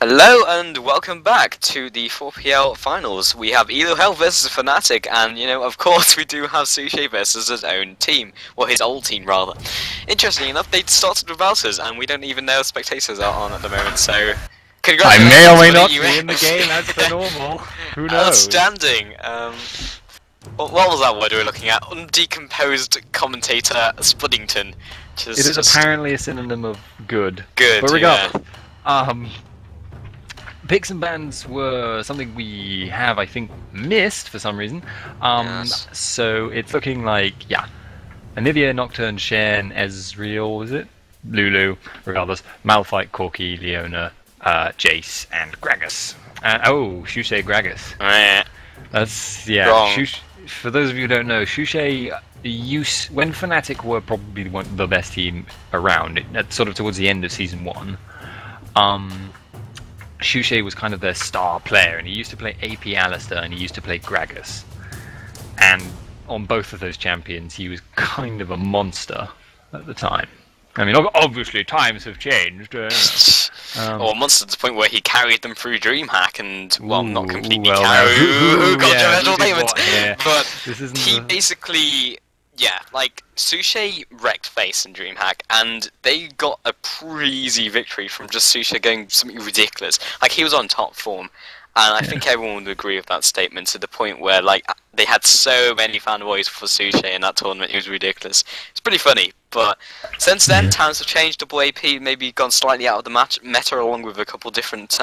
Hello and welcome back to the 4PL finals. We have Elohell versus Fnatic, and of course, we do have Sushi versus his own team, or his old team rather. Interestingly enough, they started without us, and we don't even know if spectators are on at the moment. So, congratulations! I may or may for not the be in the US. game as per normal. Who knows? Outstanding. What was that word we were looking at? Undecomposed commentator Spuddington. It is apparently a synonym of good. good. But Yeah. regardless, picks and bans were something we have, I think, missed for some reason. Yes. So it's looking like, Anivia, Nocturne, Shen, Ezreal, is it? Lulu, regardless. Malphite, Corki, Leona, Jace, and Gragas. Shushay Gragas. That's, Wrong. For those of you who don't know, Shushay when Fnatic were probably the best team around, sort of towards the end of Season 1, Shushay was kind of their star player, and he used to play AP Alistair, and he used to play Gragas. And on both of those champions, he was kind of a monster at the time. I mean, obviously, times have changed. Or monster to the point where he carried them through DreamHack and, well, not completely well, carried. Controversial statement. But he the... basically, like, Sushi wrecked face in DreamHack, and they got a crazy victory from just Sushi going something ridiculous. Like, he was on top form. And I think everyone would agree with that statement, to the point where, like, they had so many fanboys for Sushi in that tournament. It was ridiculous. It's pretty funny, but since then, times have changed. Double AP maybe gone slightly out of the meta, along with a couple different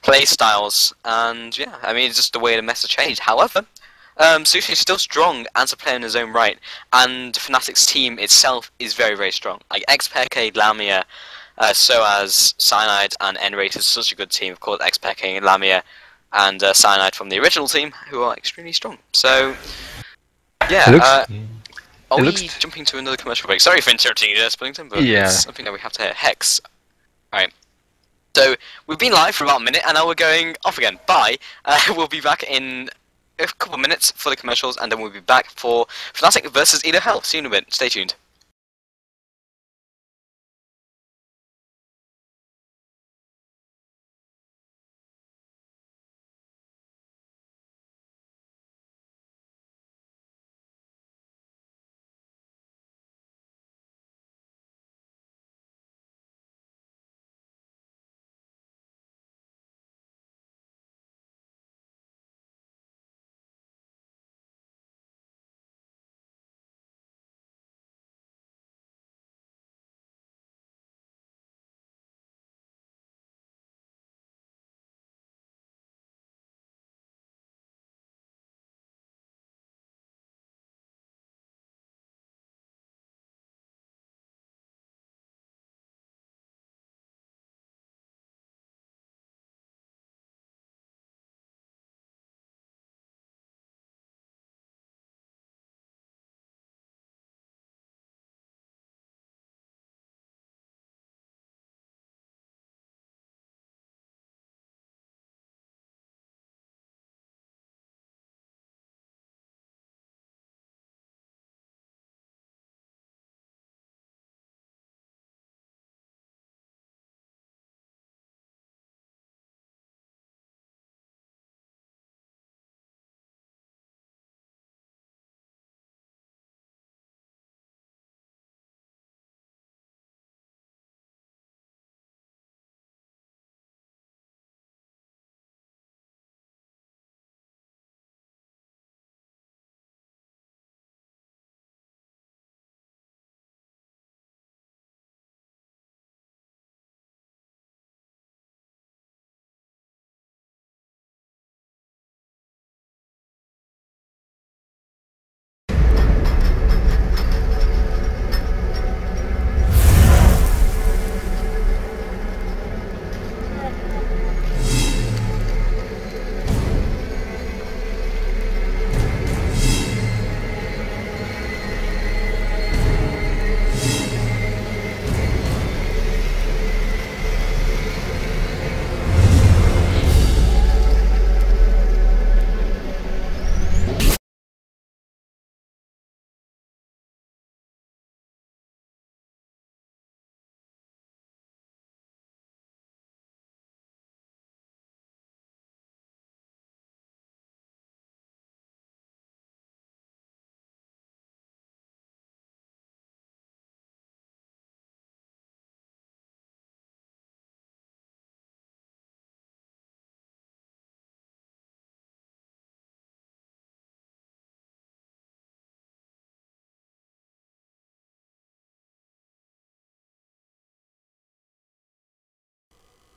play styles. And yeah, I mean, it's just the way the meta changed. However, Sushi is still strong as a player in his own right, and Fnatic's team itself is very, very strong. Like XPK, Lamia, Soaz, Cyanide, and N-Rate is such a good team. Of course, XPK and Lamia and Cyanide from the original team, who are extremely strong. So, yeah, are we jumping to another commercial break? Sorry for interrupting you there, Splington, but it's something that we have to hit. Hex. Alright. So, we've been live for about a minute, and now we're going off again. Bye. We'll be back in a couple of minutes for the commercials, and then we'll be back for Fnatic versus Elohell. See you in a bit. Stay tuned.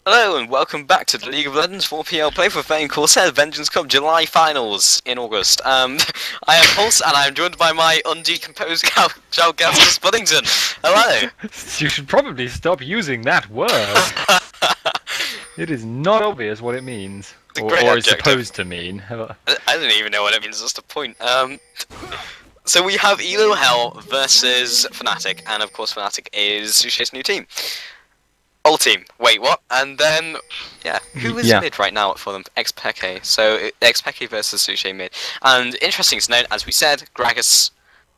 Hello and welcome back to the League of Legends 4PL Play for Fame Corsair Vengeance Cup July Finals in August. I am Pulse and I am joined by my undecomposed Jalgastus Buddington. Hello! You should probably stop using that word. It is not obvious what it means. Or is supposed to mean. I don't even know what it means, that's the point. So we have Elohell versus Fnatic, and of course Fnatic is Sushay's new team. Old team. Wait, what? And then, yeah, who is mid right now for them? Xpeke. So Xpeke versus Sushay mid. And interesting to note, as we said, Gragas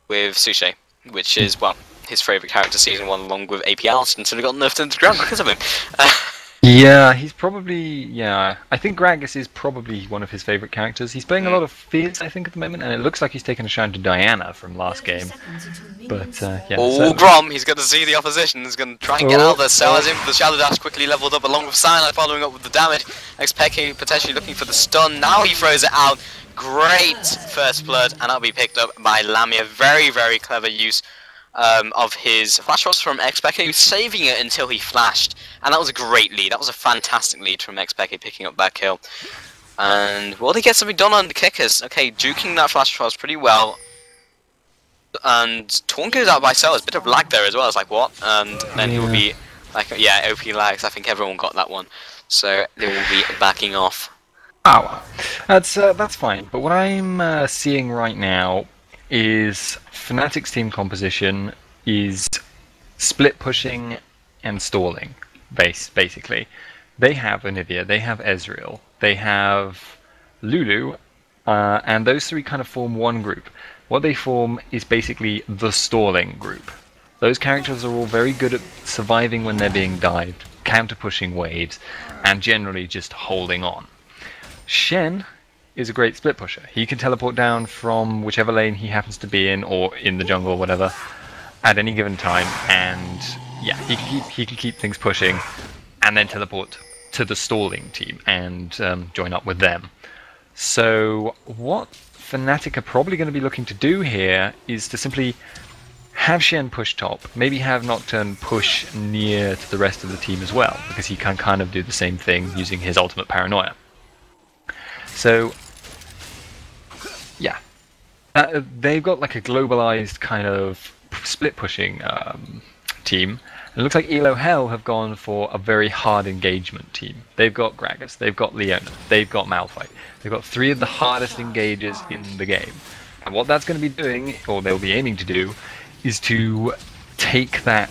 with Sushay, which is, well, his favourite character season 1 along with APL, until he got nerfed into the ground because of him. Yeah, he's probably, I think Gragas is probably one of his favourite characters. He's playing a lot of Fizz, I think, at the moment, and it looks like he's taken a shine to Diana from last game. But, yeah. Oh, Grom, he's going to see the opposition, he's going to try and get out there. Sellers in for the Shadow Dash, quickly leveled up along with Cyanide, following up with the damage. Xpeke potentially looking for the stun, now he throws it out. Great first blood, and that'll be picked up by Lamia. Very, very clever use of his flash rods from Xpeke, saving it until he flashed, and that was a great lead. That was a fantastic lead from Xpeke picking up that kill. And will he get something done on the kickers? Okay, juking that flash rods pretty well. And Taunt goes out by Sellers, bit of lag there as well. It's like, what? And then he will be like, yeah, OP lags. I think everyone got that one, so they will be backing off. Oh, that's fine. But what I'm seeing right now is Fnatic's team composition is split pushing and stalling, basically. They have Anivia, they have Ezreal, they have Lulu, and those three kind of form one group. What they form is basically the stalling group. Those characters are all very good at surviving when they're being dived, counter-pushing waves, and generally just holding on. Shen is a great split pusher. He can teleport down from whichever lane he happens to be in, or in the jungle or whatever, at any given time, and yeah, he can keep things pushing, and then teleport to the stalling team and join up with them. So what Fnatic are probably going to be looking to do here is to simply have Shen push top, maybe have Nocturne push near to the rest of the team as well, because he can kind of do the same thing using his ultimate paranoia. So, yeah, they've got like a globalized kind of split pushing team. It looks like Elohell have gone for a very hard engagement team. They've got Gragas, they've got Leona, they've got Malphite. They've got three of the hardest engagers in the game. And what that's going to be doing, or they'll be aiming to do, is to take that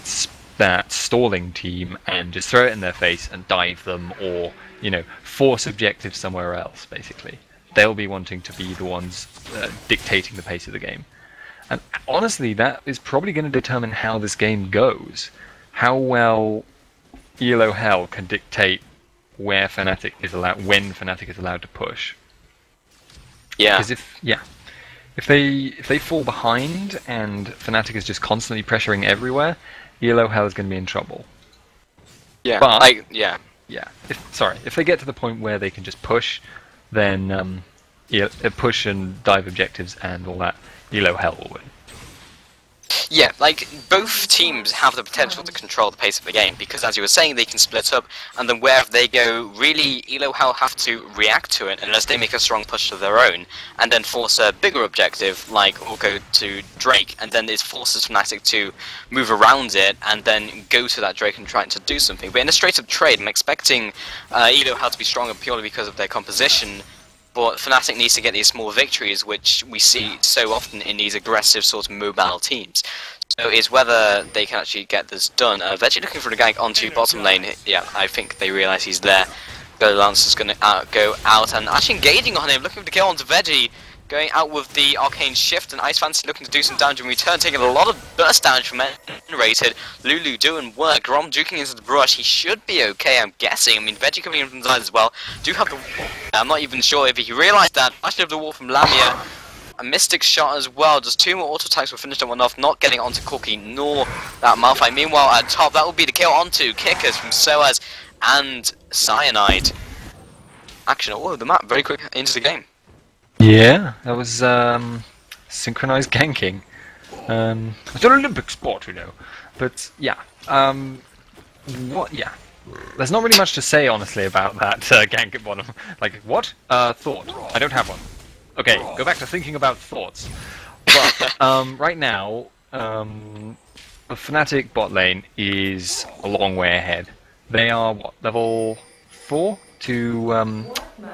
stalling team and just throw it in their face and dive them, or, you know, force objectives somewhere else, basically. They'll be wanting to be the ones dictating the pace of the game. And honestly, that is probably going to determine how this game goes. How well Elohell can dictate where Fnatic is allowed, when Fnatic is allowed to push. Yeah. Because if they fall behind and Fnatic is just constantly pressuring everywhere, Elohell is going to be in trouble. Yeah. But if they get to the point where they can just push, then push and dive objectives and all that, Elohell will win. Yeah, like, both teams have the potential to control the pace of the game, because as you were saying, they can split up, and then wherever they go, really, Elohell have to react to it, unless they make a strong push of their own, and then force a bigger objective, like, or go to Drake, and then it forces Fnatic to move around it, and then go to that Drake and try to do something. But in a straight-up trade, I'm expecting Elohell to be stronger purely because of their composition, but Fnatic needs to get these small victories, which we see so often in these aggressive sort of mobile teams. So it's whether they can actually get this done. Veggie looking for the gank onto bottom lane. Yeah, I think they realise he's there. Lancer's going to go out and actually engaging on him, looking for the kill onto Veggie. Going out with the Arcane Shift, and Ice Fantasy looking to do some damage in return, taking a lot of burst damage from Rated. Lulu doing work, Grom juking into the brush, he should be okay, I'm guessing. I mean, Veggie coming in from the side as well. Do have the wall. I'm not even sure if he realised that. Actually have the wall from Lamia. A Mystic Shot as well, just two more auto attacks will finish that one off, not getting onto Corky nor that Malphite. Meanwhile, at top, that will be the kill onto Kickers from Soaz and Cyanide. Action all over the map, very quick into the game. Yeah, that was synchronized ganking. It's an Olympic sport, you know. But yeah, there's not really much to say, honestly, about that gank at bottom. Like, what? Thought. I don't have one. Okay, go back to thinking about thoughts. But, right now, the Fnatic bot lane is a long way ahead. They are, what, level 4 to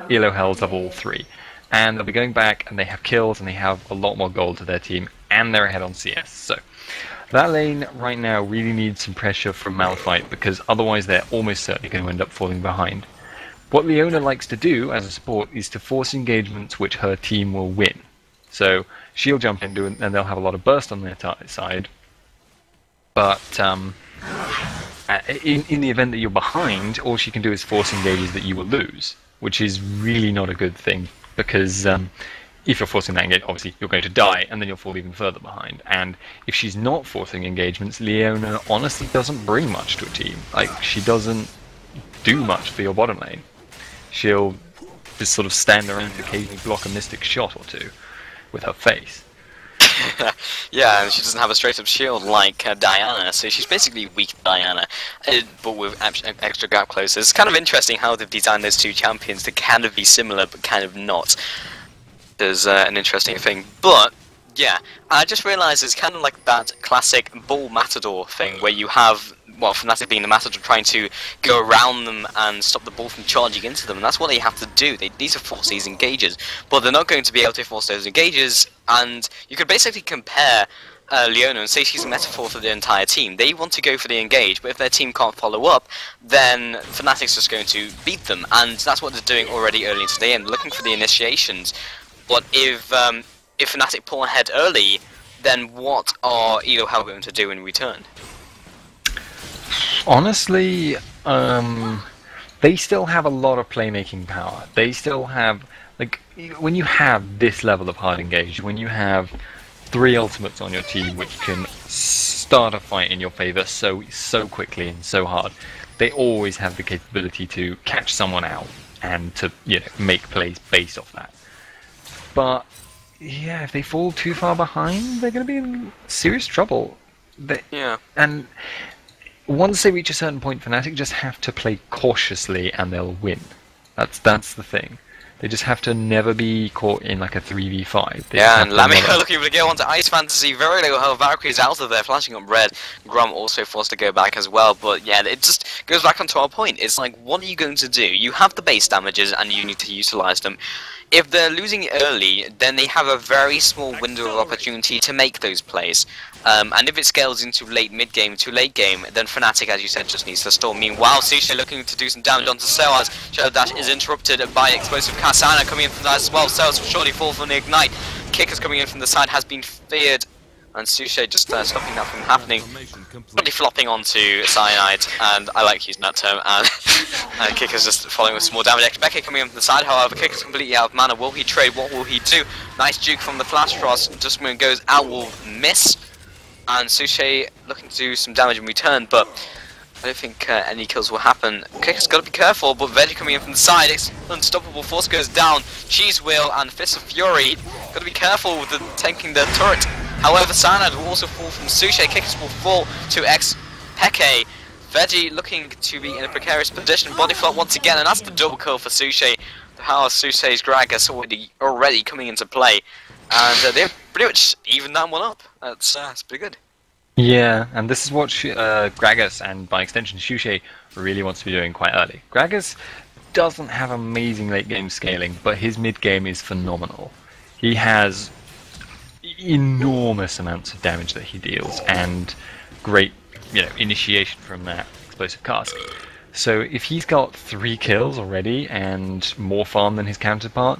Elohell's level 3. And they'll be going back, and they have kills, and they have a lot more gold to their team, and they're ahead on CS. So, that lane right now really needs some pressure from Malphite, because otherwise they're almost certainly going to end up falling behind. What Leona likes to do as a support is to force engagements which her team will win. So she'll jump into it and they'll have a lot of burst on their side. But in the event that you're behind, all she can do is force engages that you will lose, which is really not a good thing, because if you're forcing that engage, obviously you're going to die, and then you'll fall even further behind. And if she's not forcing engagements, Leona honestly doesn't bring much to a team. Like, she doesn't do much for your bottom lane. She'll just sort of stand there and occasionally block a mystic shot or two with her face. Yeah, and she doesn't have a straight-up shield like Diana, so she's basically weak Diana, but with extra gap close. It's kind of interesting how they've designed those two champions to kind of be similar, but kind of not. There's an interesting thing, but yeah, I just realised it's kind of like that classic bull matador thing where you have, well, Fnatic being the matador trying to go around them and stop the bull from charging into them, and that's what they have to do. They need to force these engages, but they're not going to be able to force those engages, and you could basically compare Leona and say she's a metaphor for the entire team. They want to go for the engage, but if their team can't follow up, then Fnatic's just going to beat them, and that's what they're doing already early into the game, looking for the initiations. But if Fnatic pull ahead early, then what are Elohell going to do in return? Honestly, they still have a lot of playmaking power. They still have, like, when you have this level of hard engage, when you have 3 ultimates on your team which can start a fight in your favor so quickly and so hard, they always have the capability to catch someone out and to, you know, make plays based off that. But yeah, if they fall too far behind, they're going to be in serious trouble. Yeah. And once they reach a certain point, Fnatic just have to play cautiously and they'll win. That's the thing. They just have to never be caught in like a 3v5. Yeah, and Lamia looking to go onto Ice Fantasy. Very low health. Valkyrie's out of there, flashing up red. Grom also forced to go back as well. But yeah, it just goes back onto our point. It's like, what are you going to do? You have the base damages and you need to utilize them. If they're losing early, then they have a very small window of opportunity to make those plays. And if it scales into late mid-game to late game, then Fnatic, as you said, just needs to stall. Meanwhile, Susha looking to do some damage onto Seoaz. Shadow Dash is interrupted by explosive Kasana coming in from that as well. Seoaz will surely fall from the Ignite. Kickers coming in from the side has been feared. And Susha just stopping that from happening. Really flopping onto Cyanide, and I like using that term, and Kicker's just following with some more damage. Expected coming in from the side, however, Kicker's completely out of mana. Will he trade? What will he do? Nice juke from the Flash Frost, just when it goes out will miss. And Susha looking to do some damage in return, but I don't think any kills will happen. Kicker's got to be careful, but Veggie coming in from the side, it's unstoppable force goes down. Cheese Wheel and Fist of Fury, got to be careful with tanking the turret. However, Cyanide will also fall from Susha. Kickers will fall to Peke. Veggie looking to be in a precarious position. Body flop once again, and that's the double kill for Susha. The power of Susha's Gragas already coming into play. And they've pretty much evened that one up. That's pretty good. Yeah, and this is what Gragas, and by extension Susha, really wants to be doing quite early. Gragas doesn't have amazing late game scaling, but his mid game is phenomenal. He has enormous amounts of damage that he deals, and great, you know, initiation from that explosive cask. So if he's got 3 kills already and more farm than his counterpart,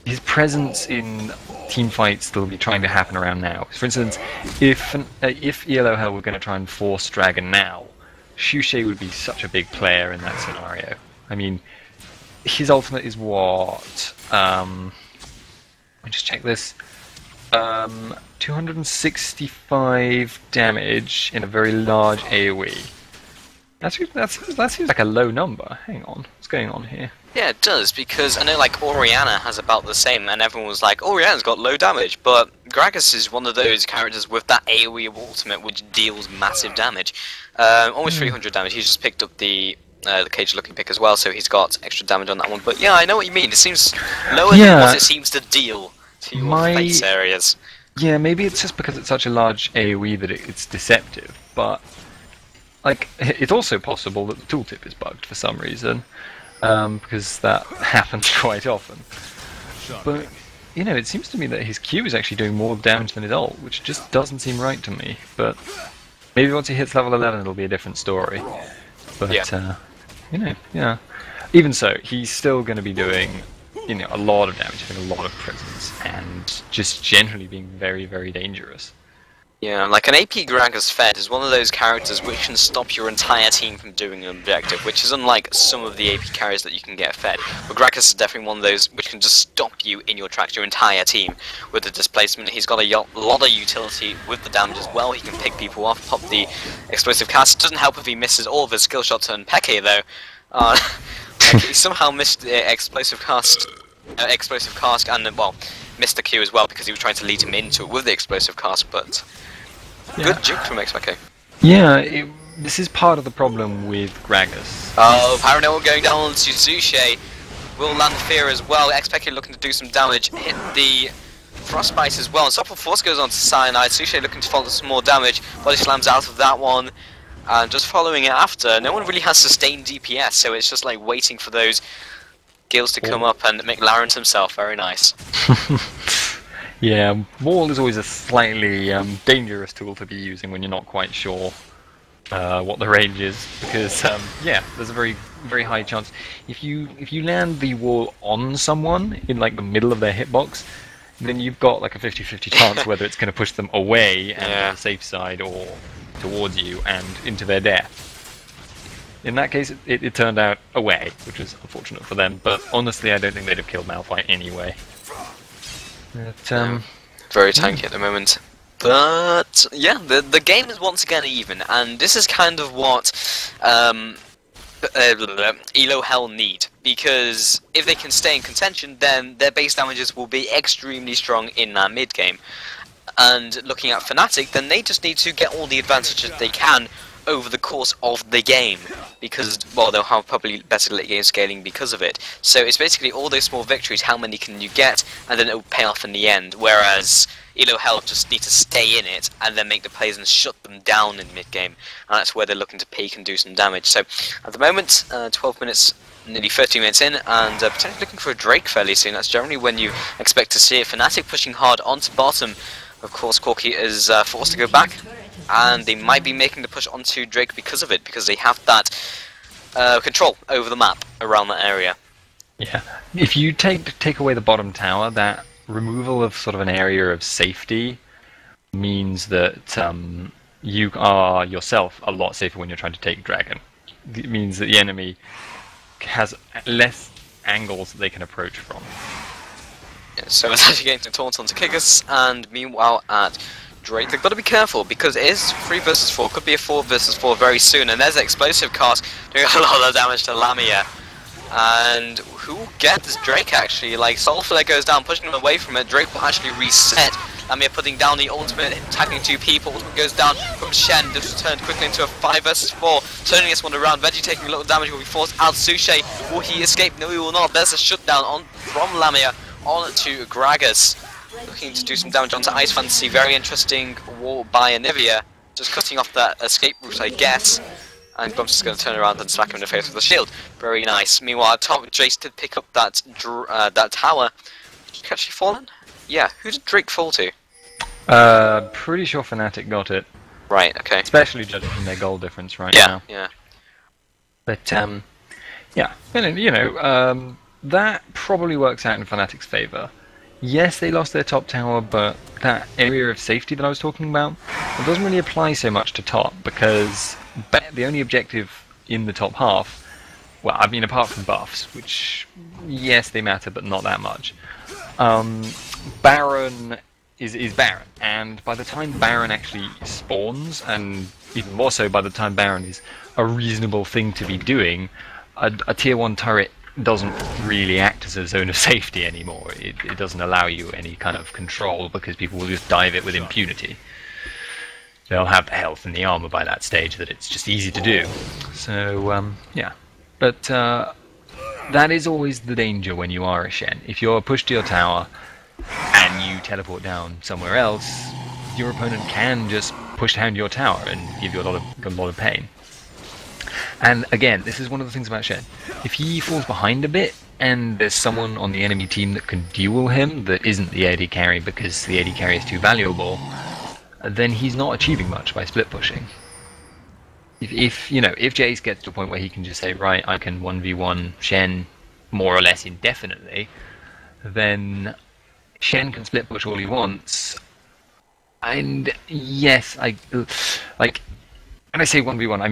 his presence in team fights will be trying to happen around now. For instance, if Elohell were going to try and force Dragon now, Susha would be such a big player in that scenario. I mean, his ultimate is what? Let me just check this. 265 damage in a very large AoE. That seems like a low number. Hang on, what's going on here? Yeah, it does, because I know like Orianna has about the same, and everyone was like, Orianna's got low damage, but Gragas is one of those characters with that AoE of ultimate which deals massive damage. Almost 300 damage. He's just picked up the the cage-looking pick as well, so he's got extra damage on that one. But yeah, I know what you mean. It seems lower than what it seems to deal to your face areas. Yeah, maybe it's just because it's such a large AoE that it's deceptive, but like it's also possible that the tooltip is bugged for some reason, because that happens quite often. But you know, it seems to me that his Q is actually doing more damage than his ult, which just doesn't seem right to me. But maybe once he hits level 11, it'll be a different story. But you know, yeah. Even so, he's still going to be doing, you know, a lot of damage, having a lot of presence, and just generally being very, very dangerous. Yeah, like an AP Gragas Fed is one of those characters which can stop your entire team from doing an objective, which is unlike some of the AP carries that you can get fed. But Gragas is definitely one of those which can just stop you in your tracks, your entire team, with the displacement. He's got a lot of utility with the damage as well. He can pick people off, pop the explosive cast. Doesn't help if he misses all of his skill shots on Peke though. Like he somehow missed the explosive cast, and well, missed the Q as well because he was trying to lead him into it with the explosive cast, but. Yeah. Good juke from XPK. Yeah, this is part of the problem with Gragas. Oh, Paranoia going down on Suzushi. Will land the fear as well. XPK looking to do some damage. Hit the Frostbite as well. And Software Force goes on to Cyanide. Suzushi looking to follow some more damage. Body slams out of that one. And just following it after. No one really has sustained DPS, so it's just like waiting for those gills to come up and make Larens himself. Very nice. Yeah, Wall is always a slightly dangerous tool to be using when you're not quite sure what the range is, because yeah, there's a very high chance if you land the wall on someone in like the middle of their hitbox, then you've got like a 50-50 chance whether it's going to push them away and to the safe side or towards you and into their death. In that case, it turned out away, which was unfortunate for them. But honestly, I don't think they'd have killed Malphite anyway. But, very tanky at the moment. But yeah, the game is once again even, and this is kind of what Elohell need, because if they can stay in contention, then their base damages will be extremely strong in that mid game. And looking at Fnatic, then they just need to get all the advantages they can over the course of the game, because, well, they'll have probably better late game scaling because of it. So it's basically all those small victories, how many can you get, and then it will pay off in the end, whereas Elohell just need to stay in it and then make the plays and shut them down in mid-game, and that's where they're looking to peak and do some damage. So at the moment, 12 minutes, nearly 30 minutes in, and potentially looking for a Drake fairly soon. That's generally when you expect to see it. Fnatic pushing hard onto bottom. Of course, Corki is forced to go back, and they might be making the push onto Drake because of it, because they have that control over the map around that area. Yeah, if you take away the bottom tower, that removal of sort of an area of safety means that you are yourself a lot safer when you're trying to take Dragon. It means that the enemy has less angles that they can approach from. Yeah, so it's actually getting to taunt onto Kickers, and meanwhile at Drake, they've got to be careful because it is 3 versus 4, could be a 4 versus 4 very soon, and there's an explosive cast doing a lot of damage to Lamia. And who gets Drake actually? Like Soulflare goes down, pushing him away from it. Drake will actually reset. Lamia putting down the ultimate, tagging 2 people. Ultimate goes down from Shen. This turned quickly into a 5 versus 4, turning this one around. Veggie taking a little damage, will be forced out. Sushi, will he escape? No, he will not. There's a shutdown on from Lamia on to Gragas. Looking to do some damage onto Ice Fantasy. Very interesting wall by Anivia. Just cutting off that escape route, I guess. And Bumps is going to turn around and smack him in the face with a shield. Very nice. Meanwhile, top Jace did pick up that that tower. Did he actually fallen? Yeah. Who did Drake fall to? Pretty sure Fnatic got it. Right. Okay. Especially judging from their goal difference right now. Yeah. But yeah, you know, that probably works out in Fnatic's favour. Yes, they lost their top tower, but that area of safety that I was talking about, it doesn't really apply so much to top, because the only objective in the top half, well, I mean, apart from buffs, which, yes, they matter, but not that much, Baron is Baron, and by the time Baron actually spawns, and even more so by the time Baron is a reasonable thing to be doing, a tier 1 turret doesn't really act as a zone of safety anymore. It doesn't allow you any kind of control because people will just dive it with impunity. They'll have the health and the armor by that stage that it's just easy to do. So, yeah. But that is always the danger when you are a Shen. If you're pushed to your tower and you teleport down somewhere else, your opponent can just push down your tower and give you a lot of pain. And again, this is one of the things about Shen. If he falls behind a bit, and there's someone on the enemy team that can duel him that isn't the AD carry because the AD carry is too valuable, then he's not achieving much by split pushing. If Jace gets to a point where he can just say, right, I can 1v1 Shen more or less indefinitely, then Shen can split push all he wants. And yes, when I say 1v1, I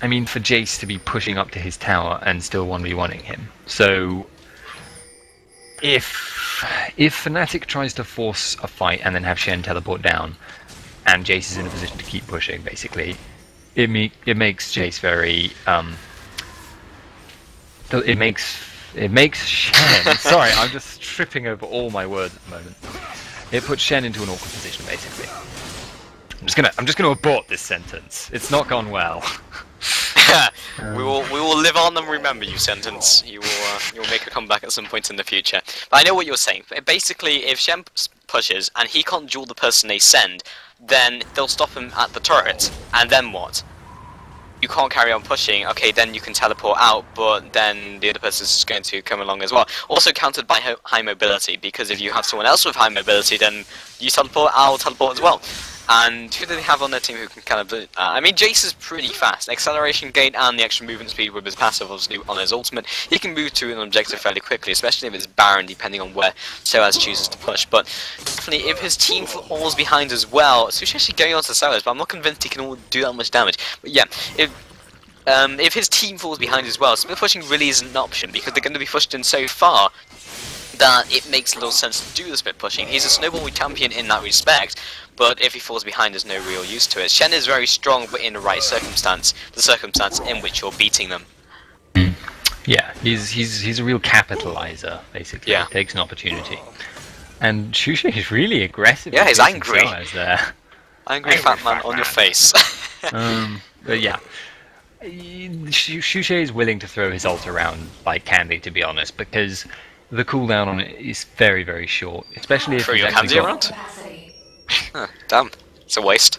mean for Jace to be pushing up to his tower and still 1v1ing him. So if Fnatic tries to force a fight and then have Shen teleport down, and Jace is in a position to keep pushing, basically, it makes Jace very it makes Shen. Sorry, I'm just tripping over all my words at the moment. It puts Shen into an awkward position, basically. I'm just gonna abort this sentence. It's not gone well. We will live on and remember you sentence. You will make a comeback at some point in the future. But I know what you're saying. Basically, if Shen pushes and he can't duel the person they send, then they'll stop him at the turret. And then what? You can't carry on pushing. Okay, then you can teleport out, but then the other person's just going to come along as well. Also countered by high mobility, because if you have someone else with high mobility, then you teleport, I'll teleport as well. And who do they have on their team who can kind of... I mean, Jace is pretty fast. Acceleration gain and the extra movement speed with his passive, obviously, on his ultimate. He can move to an objective fairly quickly, especially if it's Baron, depending on where Soaz chooses to push. But definitely, if his team falls behind as well... Sushi actually going on to Soaz, but I'm not convinced he can do that much damage. But yeah, if his team falls behind as well, split pushing really isn't an option, because they're going to be pushed in so far that it makes little sense to do the split pushing. He's a snowball champion in that respect, but if he falls behind, there's no real use to it. Shen is very strong, but in the right circumstance, the circumstance in which you're beating them. Yeah, he's a real capitalizer, basically. Yeah. He takes an opportunity. And Shusha is really aggressive. Yeah, he's angry. There. Angry fat man on your face. But yeah. Shusha is willing to throw his ult around like candy, to be honest, because the cooldown on it is very, very short, especially if throw your candy around? Huh, damn, it's a waste.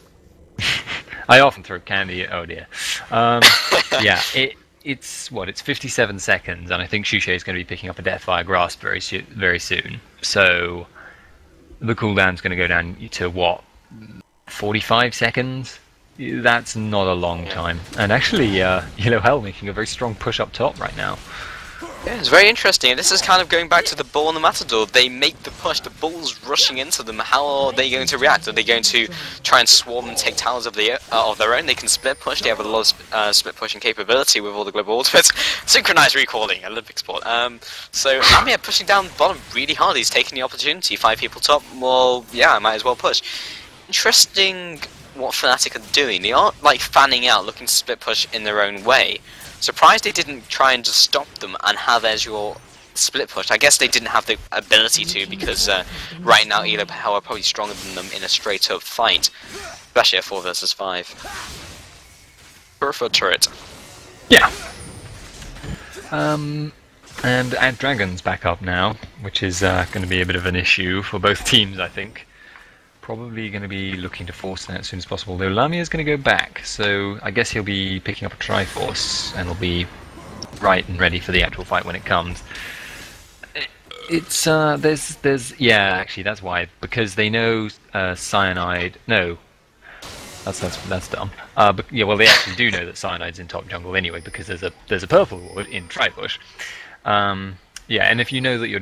I often throw candy. Oh dear. Yeah, it's 57 seconds, and I think Shusha is going to be picking up a Deathfire Grasp very soon. So the cooldown's going to go down to what, 45 seconds? That's not a long time. And actually, Elohell making a very strong push up top right now. Yeah, it's very interesting, and this is kind of going back to the bull and the matador. They make the push, the bull's rushing into them. How are they going to react? Are they going to try and swarm and take towers of their own? They can split push. They have a lot of split pushing capability with all the global ultimates. Synchronized recalling, Olympic sport. So Lamia pushing down bottom really hard. He's taking the opportunity. 5 people top. Well, yeah, I might as well push. Interesting what Fnatic are doing. They aren't like fanning out, looking to split push in their own way. Surprised they didn't try and just stop them and have Ezreal split push. I guess they didn't have the ability to, because right now Elohell are probably stronger than them in a straight up fight, especially a 4 versus 5. Prefer turret. Yeah. And Ad Dragon's back up now, which is going to be a bit of an issue for both teams, I think. Probably going to be looking to force that as soon as possible, though Lamia's going to go back, so I guess he'll be picking up a Triforce and will be right and ready for the actual fight when it comes. It's yeah, actually that's why, because they know Cyanide. No, that's dumb. But yeah, well they actually do know that Cyanide's in top jungle anyway, because there's a purple ward in Tribush. Yeah, and if you know that your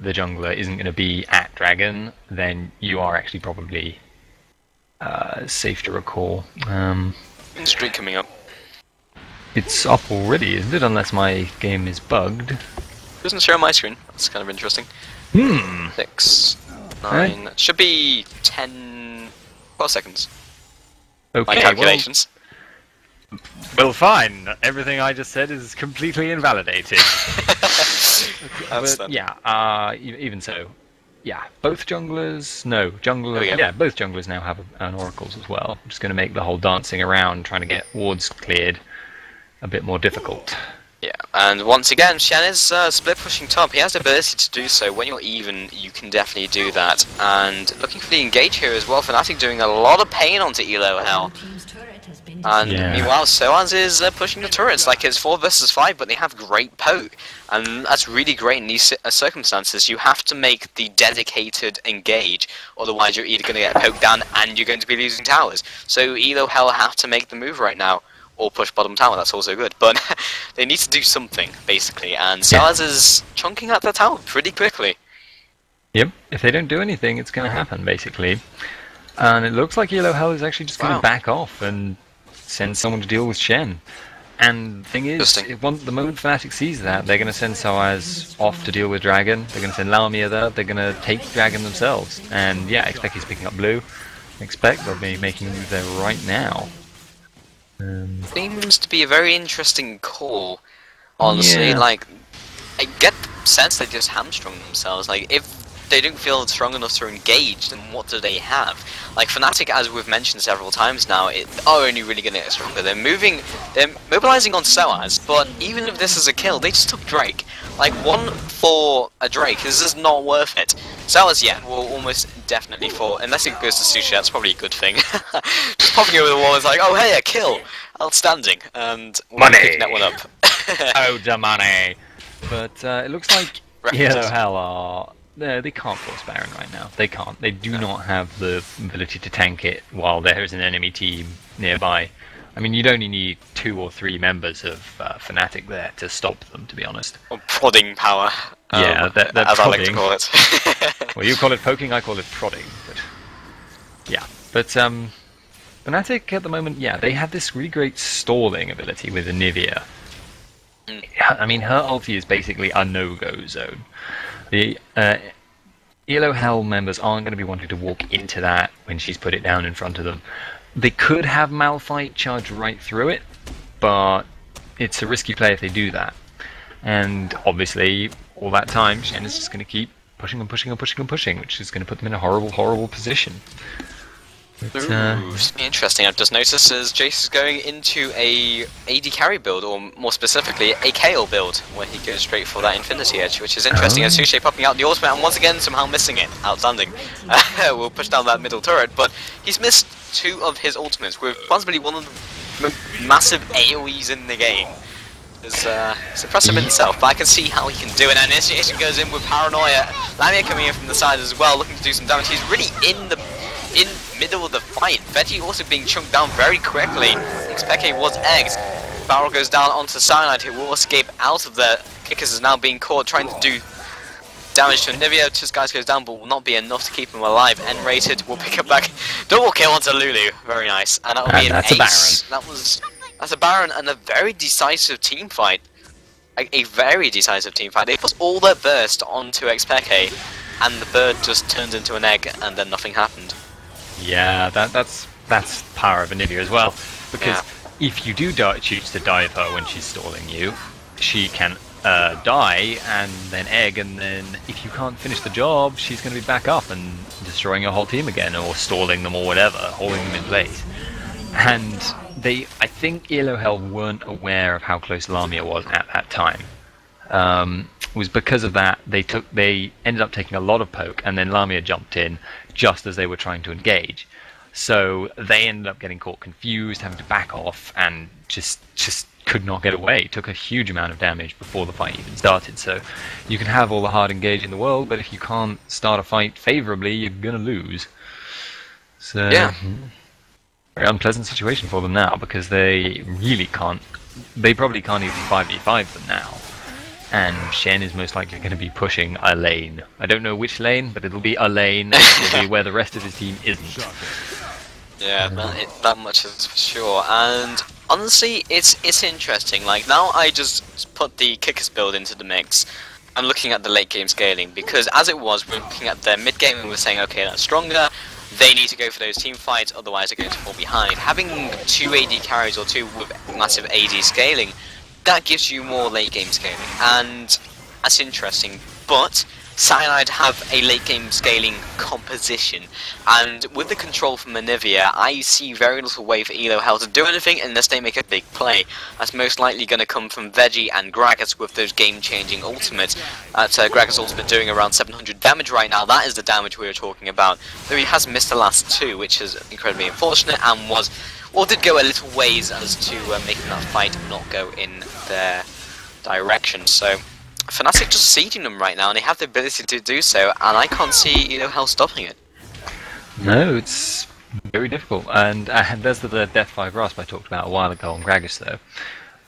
the jungler isn't going to be at Dragon, then you are actually probably safe to recall. Streak coming up. It's up already, isn't it? Unless my game is bugged. Doesn't show on my screen. That's kind of interesting. 6, 9, should be 10, 12 seconds. Okay, my calculations. Well, fine. Everything I just said is completely invalidated. But, yeah, even so, yeah, both junglers, both junglers now have an oracles as well. I'm just going to make the whole dancing around, trying to get wards cleared a bit more difficult. Yeah, and once again, Shen is split pushing top. He has the ability to do so. When you're even, you can definitely do that. And looking for the engage here as well. Fnatic doing a lot of pain onto Elohell. And meanwhile, Soaz is pushing the turrets like it's 4 versus 5, but they have great poke. And that's really great in these circumstances. You have to make the dedicated engage, otherwise you're either going to get poked down and you're going to be losing towers. So Elohell have to make the move right now. Or push bottom tower, that's also good. But they need to do something, basically. And Soaz is chunking out the tower pretty quickly. Yep, if they don't do anything, it's going to happen, basically. And it looks like Elohell is actually just going to back off and send someone to deal with Shen. And the thing is, the moment Fnatic sees that, they're going to send Soaz off to deal with Dragon. They're going to send Lamia there. They're going to take Dragon themselves. And yeah, expect he's picking up blue. Expect they'll be making a move there right now. Seems to be a very interesting call, honestly. Like, I get the sense they just hamstrung themselves. Like, if they don't feel strong enough to engage, then what do they have? Like, Fnatic, as we've mentioned several times now, are only really going to get stronger. They're mobilizing on Soaz, but even if this is a kill, they just took Drake. Like, 1 for a Drake, this is not worth it. Soaz, yeah, will almost definitely fall, unless it goes to Sushi, that's probably a good thing. Just popping over the wall is like, oh hey, a kill! Outstanding, and we're picking that one up. Oh, the money! But it looks like Elohell are... they can't force Baron right now. They can't. They do not have the ability to tank it while there is an enemy team nearby. I mean, you'd only need 2 or 3 members of Fnatic there to stop them, to be honest. Or prodding power. Yeah, that's as prodding. I like to call it. Well, you call it poking, I call it prodding. But yeah, but Fnatic at the moment, yeah, they have this really great stalling ability with Anivia. I mean, her ulti is basically a no-go zone. The Elohell members aren't going to be wanting to walk into that when she's put it down in front of them. They could have Malphite charge right through it, but it's a risky play if they do that. And obviously, all that time, Shen is just going to keep pushing and pushing and pushing and pushing, which is going to put them in a horrible, horrible position. But, interesting. I've just noticed as Jace is going into a AD carry build, or more specifically, a KO build, where he goes straight for that Infinity Edge, which is interesting. And Sushi popping out the ultimate, and once again, somehow missing it. Outstanding. We'll push down that middle turret, but he's missed 2 of his ultimates, with possibly one of the massive AoEs in the game. It's impressive in itself, but I can see how he can do it. And Initiation goes in with Paranoia. Lamia coming in from the side as well, looking to do some damage. He's really in middle of the fight. Veggie also being chunked down very quickly. Xpeke was egged. Barrel goes down onto Cyanide, who will escape out of there. Kickers is now being caught, trying to do damage to Anivia. 2 guys goes down, but will not be enough to keep him alive. N-rated will pick up back. Double kill onto Lulu. Very nice. And that will be an ace. That's a Baron and a very decisive team fight. A very decisive team fight. They put all their burst onto Xpeke, and the bird just turns into an egg, and then nothing happened. Yeah, that's power of Anivia as well. Because if you do choose to dive her when she's stalling you, she can die and then egg, and then if you can't finish the job, she's going to be back up and destroying your whole team again, or stalling them or whatever, holding them in place. And I think Elohell weren't aware of how close Lamia was at that time. It was because of that they ended up taking a lot of poke, and then Lamia jumped in just as they were trying to engage. So they ended up getting caught confused, having to back off, and just could not get away. Took a huge amount of damage before the fight even started. So you can have all the hard engage in the world, but if you can't start a fight favorably, you're gonna lose. So yeah. Very unpleasant situation for them now, because they really can't. They probably can't even 5v5 them now. And Shen is most likely going to be pushing a lane. I don't know which lane, but it'll be a lane. It'll be where the rest of his team isn't. Yeah, that much is for sure. And honestly, it's interesting. Like, now I just put the Kickers build into the mix. I'm looking at the late game scaling, because as it was, we're looking at their mid game and we're saying, okay, that's stronger. They need to go for those team fights, otherwise they're going to fall behind. Having 2 AD carries or 2 with massive AD scaling, that gives you more late game scaling, and that's interesting. But Cyanide have a late game scaling composition, and with the control from Anivia, I see very little way for Elohell to do anything unless they make a big play. That's most likely going to come from Veggie and Gragas with those game-changing ultimates. Gragas' ultimate doing around 700 damage right now. That is the damage we were talking about. Though he has missed the last two, which is incredibly unfortunate, and did go a little ways as to making that fight not go in their direction. So Fnatic just sieging them right now, and they have the ability to do so, and I can't see Elohell stopping it. No, it's very difficult, and there's the Death Fire Grasp I talked about a while ago on Gragas though.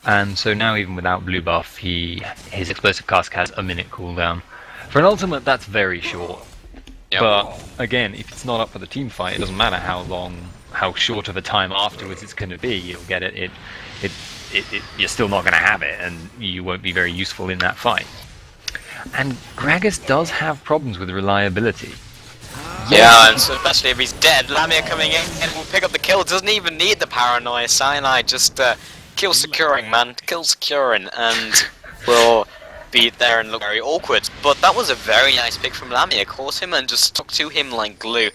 And so now even without blue buff, his Explosive Cask has a minute cooldown. For an ultimate, that's very short. Yep. But again, if it's not up for the team fight, it doesn't matter how short of a time afterwards it's going to be. You'll get it. You're still not going to have it, and you won't be very useful in that fight. And Gragas does have problems with reliability. Yeah, and so especially if he's dead, Lamia coming in and will pick up the kill. Doesn't even need the paranoia. Cyanide just kill securing, man. Kill securing, and will be there and look very awkward. But that was a very nice pick from Lamia. Caught him and just stuck to him like glue.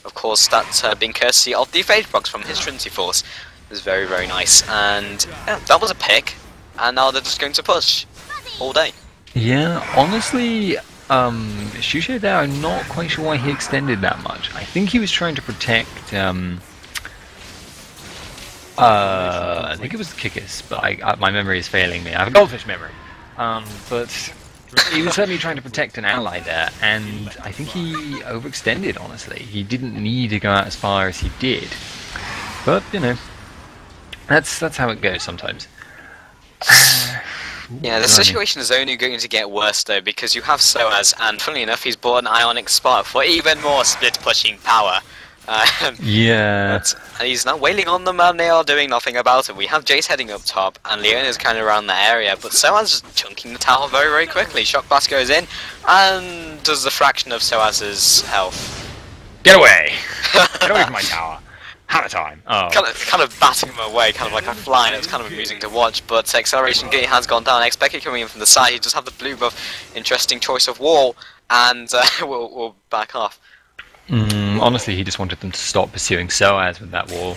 Of course, that's being courtesy of the Phage Box from his Trinity Force. It was very, very nice. And yeah, that was a pick. And now they're just going to push all day. Yeah, honestly, Shushe there, I'm not quite sure why he extended that much. I think he was trying to protect, I think it was Kikis, but my memory is failing me. I have a goldfish memory. But he was certainly trying to protect an ally there, and I think he overextended, honestly. He didn't need to go out as far as he did. But, you know, that's how it goes sometimes. Yeah, the situation is only going to get worse though, because you have Soaz, and funnily enough, he's bought an Ionic Spark for even more split-pushing power. Yeah. And he's now wailing on them, and they are doing nothing about it. We have Jace heading up top, and Leona's kind of around the area, but Soaz is chunking the tower very, very quickly. Shock Blast goes in, and does the fraction of Soaz's health. Get away! Get away from my tower! Hammer time! Oh. Kind of batting him away, kind of like a fly, and it's kind of amusing to watch, but Acceleration Gate has gone down. Expected coming in from the side, he does have the blue buff, interesting choice of wall, and we'll back off. Honestly, he just wanted them to stop pursuing Soaz with that wall.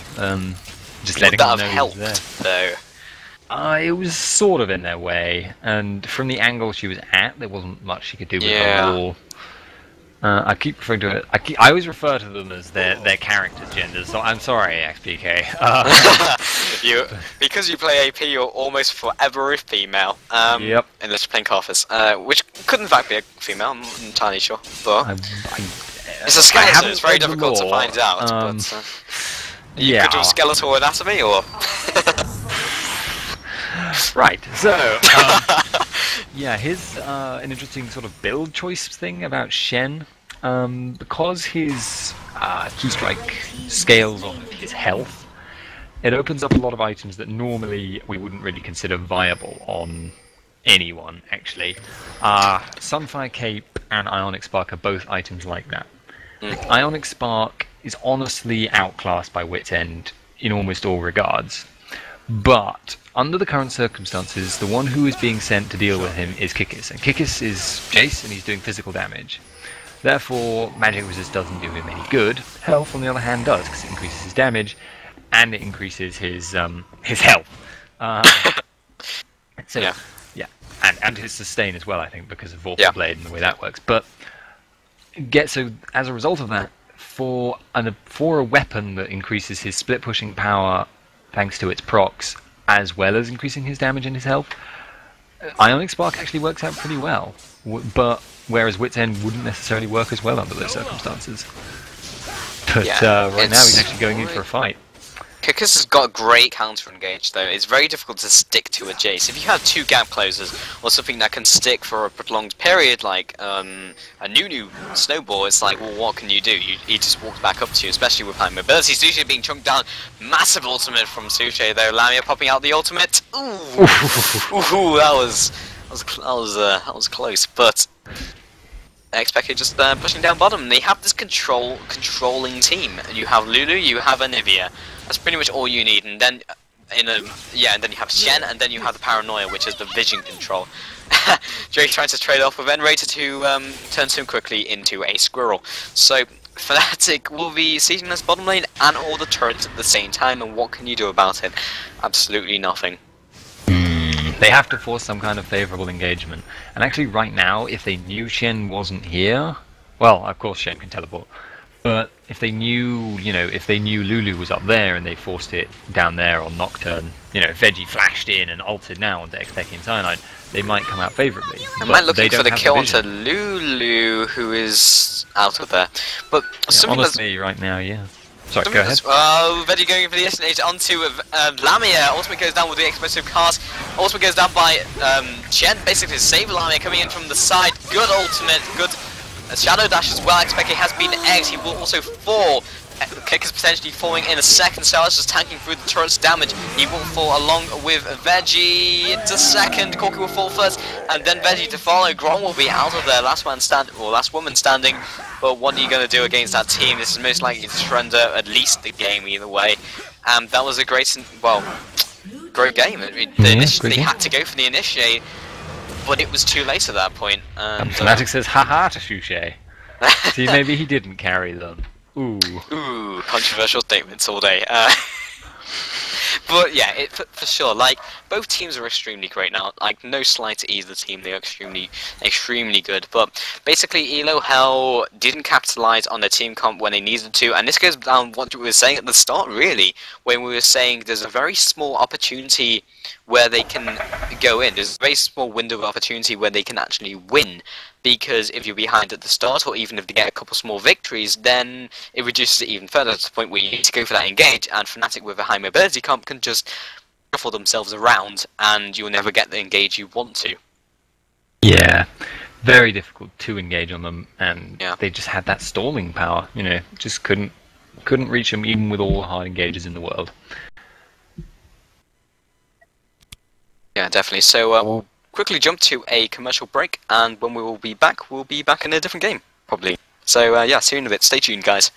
Just letting them know he was there. Though? It was sort of in their way, and from the angle she was at, there wasn't much she could do with the wall. I keep referring to it. I always refer to them as their characters' genders. So I'm sorry, XPK. Because you play AP, you're almost forever a female. Yep. Unless you're playing Carthus, which could in fact be a female. I'm not entirely sure, but it's a skeleton. It's very difficult to find out. But you could do skeletal anatomy, or right. So. Yeah, his an interesting sort of build choice thing about Shen, because his keystrike scales on his health, it opens up a lot of items that normally we wouldn't really consider viable on anyone, actually. Sunfire Cape and Ionic Spark are both items like that. Ionic Spark is honestly outclassed by Wit's End in almost all regards, but under the current circumstances, the one who is being sent to deal with him is Kikis, and Kikis is Jace, and he's doing physical damage. Therefore, magic resist doesn't do him any good. Health, on the other hand, does, because it increases his damage, and it increases his health. So, yeah, and his sustain as well, I think, because of Vorpal Blade and the way that works. But so as a result of that, for a weapon that increases his split pushing power thanks to its procs, as well as increasing his damage and his health, Ionic Spark actually works out pretty well. But whereas Wit's End wouldn't necessarily work as well under those circumstances. But right now he's actually going in for a fight. Kikis has got a great counter engage though. It's very difficult to stick to a Jace. If you have two gap closers or something that can stick for a prolonged period, like a Nunu Snowball, it's like, well, what can you do? He just walks back up to you, especially with high mobility. Sushi being chunked down. Massive ultimate from Sushi though. Lamia popping out the ultimate. Ooh, ooh, that was close, but. I expect it just pushing down bottom. They have this controlling team. You have Lulu, you have Anivia. That's pretty much all you need. And then yeah, and then you have Shen, and then you have the Paranoia, which is the vision control. Drake trying to trade off with N-Rated, who turns him quickly into a squirrel. So Fnatic will be sieging this bottom lane and all the turrets at the same time, and what can you do about it? Absolutely nothing. They have to force some kind of favourable engagement. And actually right now, if they knew Shen wasn't here, well, of course Shen can teleport, but if they knew, if they knew Lulu was up there and they forced it down there on Nocturne, if Veggie flashed in and ulted now onto Xteki and Cyanide, they might come out favourably. I might looking for the kill onto Lulu, who is out of there. But honestly, right now, yeah. Sorry, go ahead. Oh, Veggie going for the SNH onto Lamia. Ultimate goes down with the explosive cast. Ultimate goes down by Shen, basically to save Lamia coming in from the side. Good ultimate, good Shadow Dash as well. Xteki has been egged. He will also fall. Kick is potentially falling in a second. Salas just tanking through the turret's damage. He will fall along with Veggie into second. Corki will fall first, and then Veggie to follow. Grom will be out of there. Last woman standing. But what are you going to do against that team? This is most likely to surrender at least the game either way. That was a great game. I mean, they had to go for the initiate, but it was too late at that point. And Fnatic says, haha to Shushei. See, maybe he didn't carry them. Ooh, controversial statements all day. But yeah, for sure. Like, both teams are extremely great now. Like, no slight to either team. They're extremely good. But basically, Elohell didn't capitalize on their team comp when they needed to, and this goes down what we were saying at the start, really, when we were saying there's a very small opportunity where they can go in. There's a very small window of opportunity where they can actually win. Because if you're behind at the start, or even if they get a couple small victories, then it reduces it even further to the point where you need to go for that engage, and Fnatic with a high mobility comp can just shuffle themselves around, and you'll never get the engage you want to. Yeah, very difficult to engage on them, and they just had that stalling power, just couldn't reach them even with all the hard engages in the world. Yeah, definitely. So we'll quickly jump to a commercial break, and when we will be back, we'll be back in a different game, probably. So yeah, see you in a bit. Stay tuned, guys.